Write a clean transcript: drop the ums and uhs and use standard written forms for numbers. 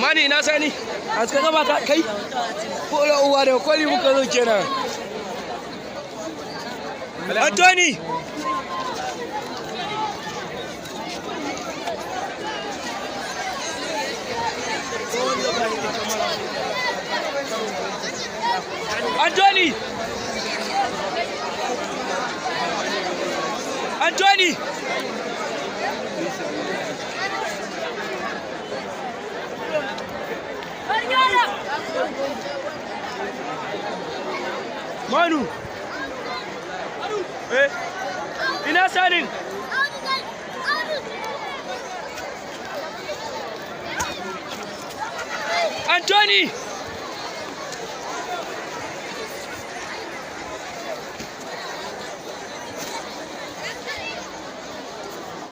Mani ina sani a suka gaba ta kai ko da uwa da kwali muka zo kenan. Anthony Anthony Anthony Manu ina sanin Anthony